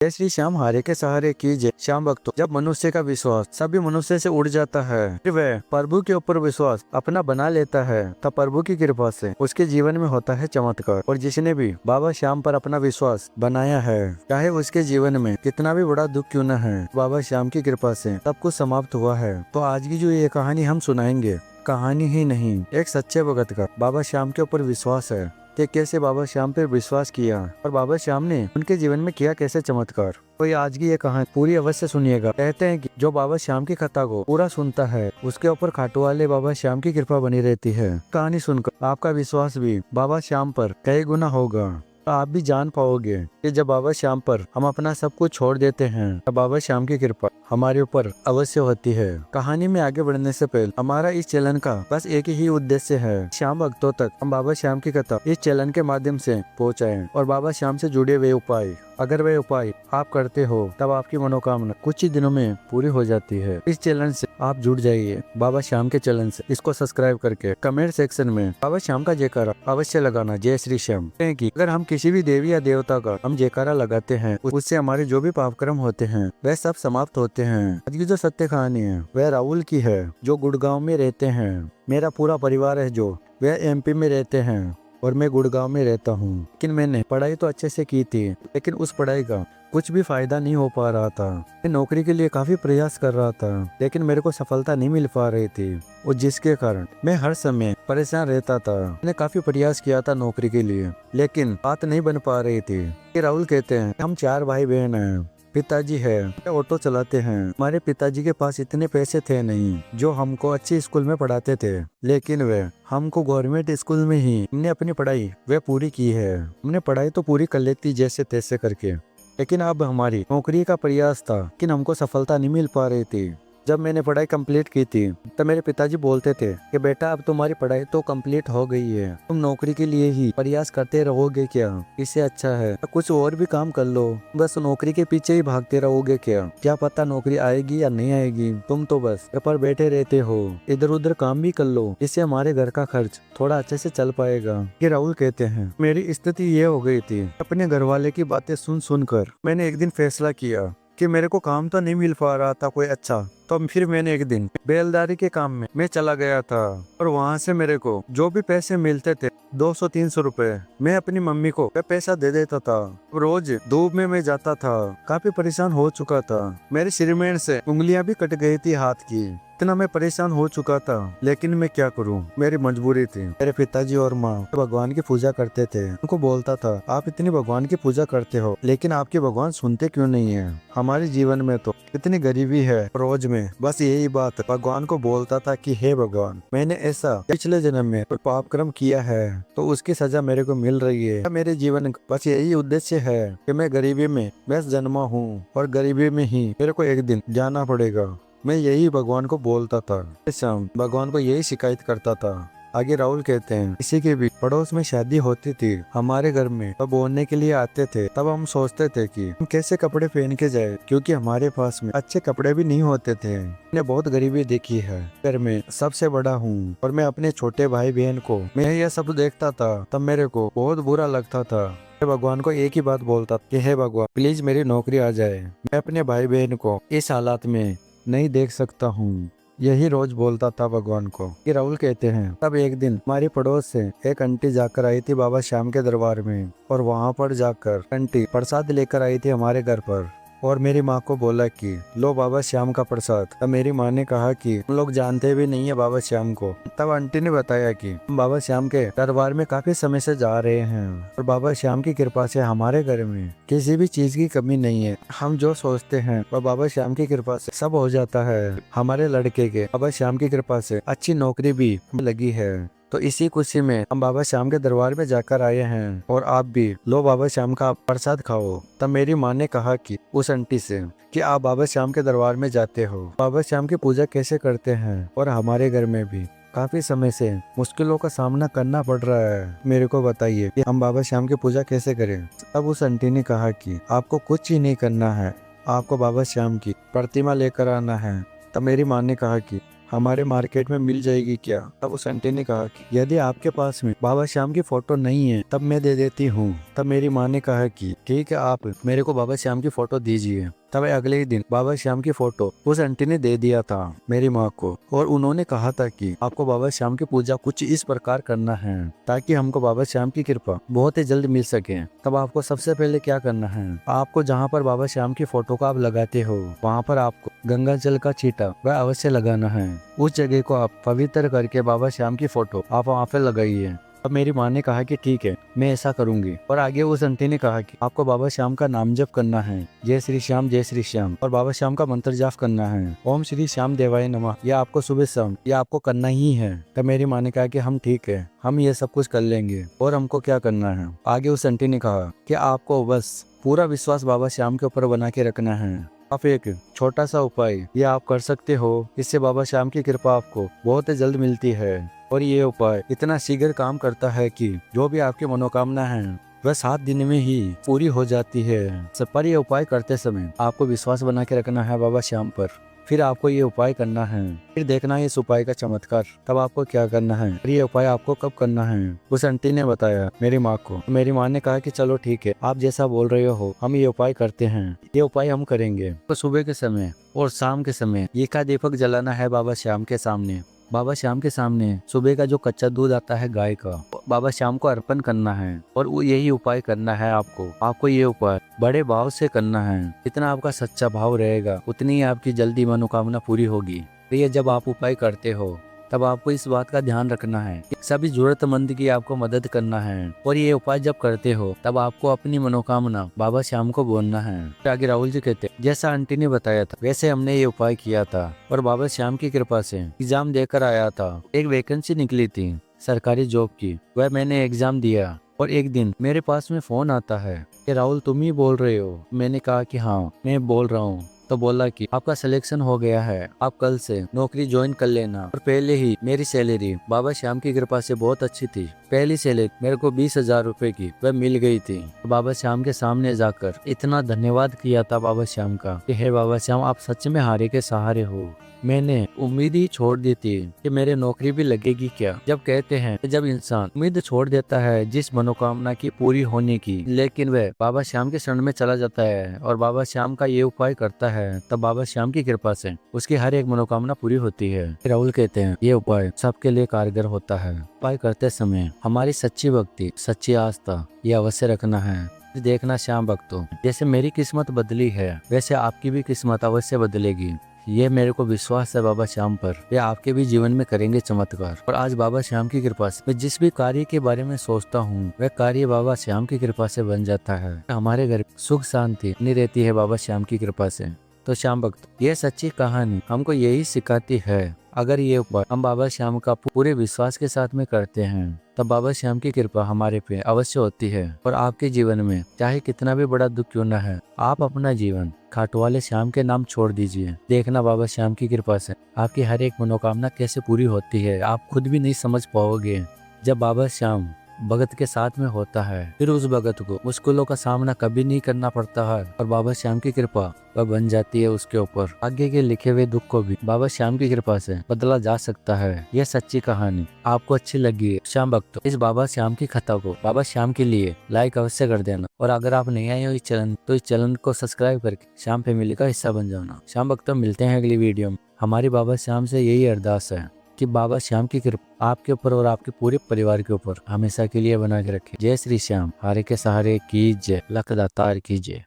जय श्री श्याम हारे के सहारे कीजिए श्याम भक्तों। जब मनुष्य का विश्वास सभी मनुष्य से उड़ जाता है, फिर वह प्रभु के ऊपर विश्वास अपना बना लेता है, तब प्रभु की कृपा से उसके जीवन में होता है चमत्कार। और जिसने भी बाबा श्याम पर अपना विश्वास बनाया है, चाहे उसके जीवन में कितना भी बड़ा दुख क्यों न है, बाबा श्याम की कृपा से सब कुछ समाप्त हुआ है। तो आज की जो ये कहानी हम सुनाएंगे, कहानी ही नहीं, एक सच्चे भगत का बाबा श्याम के ऊपर विश्वास है कि कैसे बाबा श्याम पर विश्वास किया और बाबा श्याम ने उनके जीवन में किया कैसे चमत्कार। तो ये आज की ये कहानी पूरी अवश्य सुनिएगा। कहते हैं कि जो बाबा श्याम की कथा को पूरा सुनता है, उसके ऊपर खाटू वाले बाबा श्याम की कृपा बनी रहती है। कहानी सुनकर आपका विश्वास भी बाबा श्याम पर कई गुना होगा। तो आप भी जान पाओगे कि जब बाबा श्याम पर हम अपना सब कुछ छोड़ देते हैं, तब बाबा श्याम की कृपा हमारे ऊपर अवश्य होती है। कहानी में आगे बढ़ने से पहले हमारा इस चैनल का बस एक ही उद्देश्य है, श्याम भक्तों तक हम बाबा श्याम की कथा इस चैनल के माध्यम से पहुँचाएं और बाबा श्याम से जुड़े हुए उपाय, अगर वे उपाय आप करते हो, तब आपकी मनोकामना कुछ ही दिनों में पूरी हो जाती है। इस चैनल से आप जुड़ जाइए बाबा श्याम के चैनल से। इसको सब्सक्राइब करके कमेंट सेक्शन में बाबा श्याम का जयकारा अवश्य लगाना, जय श्री श्याम। कि अगर हम किसी भी देवी या देवता का हम जयकारा लगाते हैं, उससे हमारे जो भी पाप कर्म होते हैं वह सब समाप्त होते हैं। आज की जो सत्य कहानी है वह राहुल की है, जो गुड़गांव में रहते हैं। मेरा पूरा परिवार है जो वह एमपी में रहते हैं और मैं गुड़गांव में रहता हूँ। लेकिन मैंने पढ़ाई तो अच्छे से की थी, लेकिन उस पढ़ाई का कुछ भी फायदा नहीं हो पा रहा था। मैं नौकरी के लिए काफी प्रयास कर रहा था, लेकिन मेरे को सफलता नहीं मिल पा रही थी, और जिसके कारण मैं हर समय परेशान रहता था। मैंने काफी प्रयास किया था नौकरी के लिए, लेकिन बात नहीं बन पा रही थी। राहुल कहते हैं हम 4 भाई बहन हैं। पिताजी है ऑटो चलाते हैं। हमारे पिताजी के पास इतने पैसे थे नहीं जो हमको अच्छी स्कूल में पढ़ाते थे, लेकिन वे हमको गवर्नमेंट स्कूल में ही हमने अपनी पढ़ाई वह पूरी की है। हमने पढ़ाई तो पूरी कर लेती जैसे तैसे करके, लेकिन अब हमारी नौकरी का प्रयास था, लेकिन हमको सफलता नहीं मिल पा रही थी। जब मैंने पढ़ाई कंप्लीट की थी, तब मेरे पिताजी बोलते थे कि बेटा अब तुम्हारी पढ़ाई तो कंप्लीट हो गई है, तुम नौकरी के लिए ही प्रयास करते रहोगे क्या? इससे अच्छा है कुछ और भी काम कर लो, बस नौकरी के पीछे ही भागते रहोगे क्या पता नौकरी आएगी या नहीं आएगी, तुम तो बस घर पर बैठे रहते हो, इधर उधर काम भी कर लो, इससे हमारे घर का खर्च थोड़ा अच्छे से चल पाएगा। ये राहुल कहते हैं मेरी स्थिति ये हो गई थी। अपने घर वाले की बातें सुन कर मैंने एक दिन फैसला किया कि मेरे को काम तो नहीं मिल पा रहा था कोई अच्छा, तो फिर मैंने एक दिन बेलदारी के काम में मैं चला गया था, और वहाँ से मेरे को जो भी पैसे मिलते थे 200-300 रुपए, मैं अपनी मम्मी को पैसा दे देता था। रोज धूप में मैं जाता था, काफी परेशान हो चुका था। मेरे सिर में से उंगलियां भी कट गई थी हाथ की, इतना मैं परेशान हो चुका था, लेकिन मैं क्या करूं, मेरी मजबूरी थी। मेरे पिताजी और माँ भगवान की पूजा करते थे। उनको बोलता था आप इतनी भगवान की पूजा करते हो, लेकिन आपके भगवान सुनते क्यों नहीं है? हमारे जीवन में तो इतनी गरीबी है। रोज में बस यही बात भगवान को बोलता था कि हे भगवान, मैंने ऐसा पिछले जन्म में पाप कर्म किया है, तो उसकी सजा मेरे को मिल रही है। मेरे जीवन का बस यही उद्देश्य है कि मैं गरीबी में बस जन्मा हूँ, और गरीबी में ही मेरे को एक दिन जाना पड़ेगा। मैं यही भगवान को बोलता था, शाम भगवान को यही शिकायत करता था। आगे राहुल कहते हैं किसी के भी पड़ोस में शादी होती थी, हमारे घर में तब बोलने के लिए आते थे, तब हम सोचते थे कि हम कैसे कपड़े पहन के जाए, क्योंकि हमारे पास में अच्छे कपड़े भी नहीं होते थे। मैंने बहुत गरीबी देखी है, घर में सबसे बड़ा हूँ, और मैं अपने छोटे भाई बहन को मैं यह सब देखता था, तब मेरे को बहुत बुरा लगता था। भगवान को एक ही बात बोलता कि हे भगवान प्लीज मेरी नौकरी आ जाए, मैं अपने भाई बहन को इस हालात में नहीं देख सकता हूँ, यही रोज बोलता था भगवान को। कि राहुल कहते हैं तब एक दिन हमारी पड़ोस से एक आंटी जाकर आई थी बाबा श्याम के दरबार में, और वहाँ पर जाकर आंटी प्रसाद लेकर आई थी हमारे घर पर, और मेरी माँ को बोला कि लो बाबा श्याम का प्रसाद। तब मेरी माँ ने कहा कि हम लोग जानते भी नहीं है बाबा श्याम को। तब आंटी ने बताया कि हम बाबा श्याम के दरबार में काफी समय से जा रहे हैं, और बाबा श्याम की कृपा से हमारे घर में किसी भी चीज की कमी नहीं है। हम जो सोचते हैं वह बाबा श्याम की कृपा से सब हो जाता है। हमारे लड़के के बाबा श्याम की कृपा से अच्छी नौकरी भी लगी है, तो इसी खुशी में हम बाबा श्याम के दरबार में जाकर आए हैं, और आप भी लो बाबा श्याम का प्रसाद खाओ। तब मेरी माँ ने कहा कि उस आंटी से कि आप बाबा श्याम के दरबार में जाते हो, बाबा श्याम की पूजा कैसे करते हैं, और हमारे घर में भी काफी समय से मुश्किलों का सामना करना पड़ रहा है, मेरे को बताइए कि हम बाबा श्याम की पूजा कैसे करें। तब उस आंटी ने कहा कि आपको कुछ ही नहीं करना है, आपको बाबा श्याम की प्रतिमा लेकर आना है। तब मेरी माँ ने कहा कि हमारे मार्केट में मिल जाएगी क्या? तब उस आंटी ने कहा कि यदि आपके पास में बाबा श्याम की फोटो नहीं है तब मैं दे देती हूँ। तब मेरी माँ ने कहा कि ठीक है, आप मेरे को बाबा श्याम की फोटो दीजिए। तब अगले ही दिन बाबा श्याम की फोटो उस आंटी ने दे दिया था मेरी माँ को, और उन्होंने कहा था कि आपको बाबा श्याम की पूजा कुछ इस प्रकार करना है ताकि हमको बाबा श्याम की कृपा बहुत ही जल्द मिल सके। तब आपको सबसे पहले क्या करना है, आपको जहाँ पर बाबा श्याम की फोटो को आप लगाते हो वहाँ पर आपको गंगा जल का छींटा वह अवश्य लगाना है। उस जगह को आप पवित्र करके बाबा श्याम की फोटो आप वहाँ पे लगाइए। अब मेरी माँ ने कहा कि ठीक है, मैं ऐसा करूंगी। और आगे उस आंटी ने कहा कि आपको बाबा श्याम का नाम जप करना है, जय श्री श्याम जय श्री श्याम, और बाबा श्याम का मंत्र जाप करना है, ओम श्री श्याम देवाय नमः। यह आपको सुबह शाम यह आपको करना ही है। तब मेरी माँ ने कहा कि हम ठीक है, हम ये सब कुछ कर लेंगे। और हमको क्या करना है, आगे उस आंटी ने कहा कि आपको बस पूरा विश्वास बाबा श्याम के ऊपर बना के रखना है। आप एक छोटा सा उपाय ये आप कर सकते हो, इससे बाबा श्याम की कृपा आपको बहुत ही जल्द मिलती है। और ये उपाय इतना शीघ्र काम करता है कि जो भी आपकी मनोकामना है वह 7 दिन में ही पूरी हो जाती है। सब पर ये उपाय करते समय आपको विश्वास बना के रखना है बाबा श्याम पर। फिर आपको ये उपाय करना है, फिर देखना है इस उपाय का चमत्कार। तब आपको क्या करना है, ये उपाय आपको कब करना है, उस आंटी ने बताया मेरी माँ को। मेरी माँ ने कहा कि चलो ठीक है, आप जैसा बोल रहे हो हम ये उपाय करते हैं। ये उपाय हम करेंगे तो सुबह के समय और शाम के समय एका दीपक जलाना है बाबा श्याम के सामने। बाबा श्याम के सामने सुबह का जो कच्चा दूध आता है गाय का, बाबा श्याम को अर्पण करना है। और यही उपाय करना है आपको ये उपाय बड़े भाव से करना है। जितना आपका सच्चा भाव रहेगा उतनी ही आपकी जल्दी मनोकामना पूरी होगी। तो ये जब आप उपाय करते हो तब आपको इस बात का ध्यान रखना है कि सभी जरूरतमंद की आपको मदद करना है। और ये उपाय जब करते हो तब आपको अपनी मनोकामना बाबा श्याम को बोलना है। आगे राहुल जी कहते जैसा आंटी ने बताया था वैसे हमने ये उपाय किया था और बाबा श्याम की कृपा से एग्जाम देकर आया था। एक वैकेंसी निकली थी सरकारी जॉब की, वह मैंने एग्जाम दिया। और एक दिन मेरे पास में फोन आता है कि राहुल तुम ही बोल रहे हो। मैंने कहा कि हाँ मैं बोल रहा हूँ। तो बोला कि आपका सिलेक्शन हो गया है, आप कल से नौकरी ज्वाइन कर लेना। और पहले ही मेरी सैलरी बाबा श्याम की कृपा से बहुत अच्छी थी। पहली सैलरी मेरे को 20,000 रुपए की वह मिल गई थी। बाबा श्याम के सामने जाकर इतना धन्यवाद किया था बाबा श्याम का कि हे बाबा श्याम आप सच में हारे के सहारे हो। मैंने उम्मीद ही छोड़ दी थी कि मेरे नौकरी भी लगेगी क्या। जब कहते हैं कि जब इंसान उम्मीद छोड़ देता है जिस मनोकामना की पूरी होने की, लेकिन वह बाबा श्याम के शरण में चला जाता है और बाबा श्याम का ये उपाय करता है, तब बाबा श्याम की कृपा से उसकी हर एक मनोकामना पूरी होती है। राहुल कहते हैं ये उपाय सबके लिए कारगर होता है। उपाय करते समय हमारी सच्ची भक्ति, सच्ची आस्था ये अवश्य रखना है। देखना श्याम भक्तों, जैसे मेरी किस्मत बदली है वैसे आपकी भी किस्मत अवश्य बदलेगी। ये मेरे को विश्वास है बाबा श्याम पर, वे आपके भी जीवन में करेंगे चमत्कार। और आज बाबा श्याम की कृपा से मैं जिस भी कार्य के बारे में सोचता हूँ वह कार्य बाबा श्याम की कृपा से बन जाता है। हमारे घर सुख शांति नहीं रहती है बाबा श्याम की कृपा से। तो श्याम भक्त, ये सच्ची कहानी हमको यही सिखाती है, अगर ये उपाय हम बाबा श्याम का पूरे विश्वास के साथ में करते हैं तब बाबा श्याम की कृपा हमारे पे अवश्य होती है। और आपके जीवन में चाहे कितना भी बड़ा दुख क्यों न है, आप अपना जीवन खाटू वाले श्याम के नाम छोड़ दीजिए। देखना बाबा श्याम की कृपा से आपकी हर एक मनोकामना कैसे पूरी होती है, आप खुद भी नहीं समझ पाओगे। जब बाबा श्याम भगत के साथ में होता है फिर उस भगत को मुश्किलों का सामना कभी नहीं करना पड़ता है और बाबा श्याम की कृपा वह बन जाती है उसके ऊपर। आगे के लिखे हुए दुख को भी बाबा श्याम की कृपा से बदला जा सकता है। यह सच्ची कहानी आपको अच्छी लगी श्याम भक्तों, इस बाबा श्याम की कथा को बाबा श्याम के लिए लाइक अवश्य कर देना। और अगर आप नहीं आए हो इस चैनल तो इस चैनल को सब्सक्राइब करके श्याम फैमिली का हिस्सा बन जाना। श्याम भक्तों, मिलते हैं अगली वीडियो में। हमारी बाबा श्याम से यही अरदास है कि बाबा श्याम की कृपा आपके ऊपर और आपके पूरे परिवार के ऊपर हमेशा के लिए बना के रखे। जय श्री श्याम, हारे के सहारे की जय, लख दातार की जय।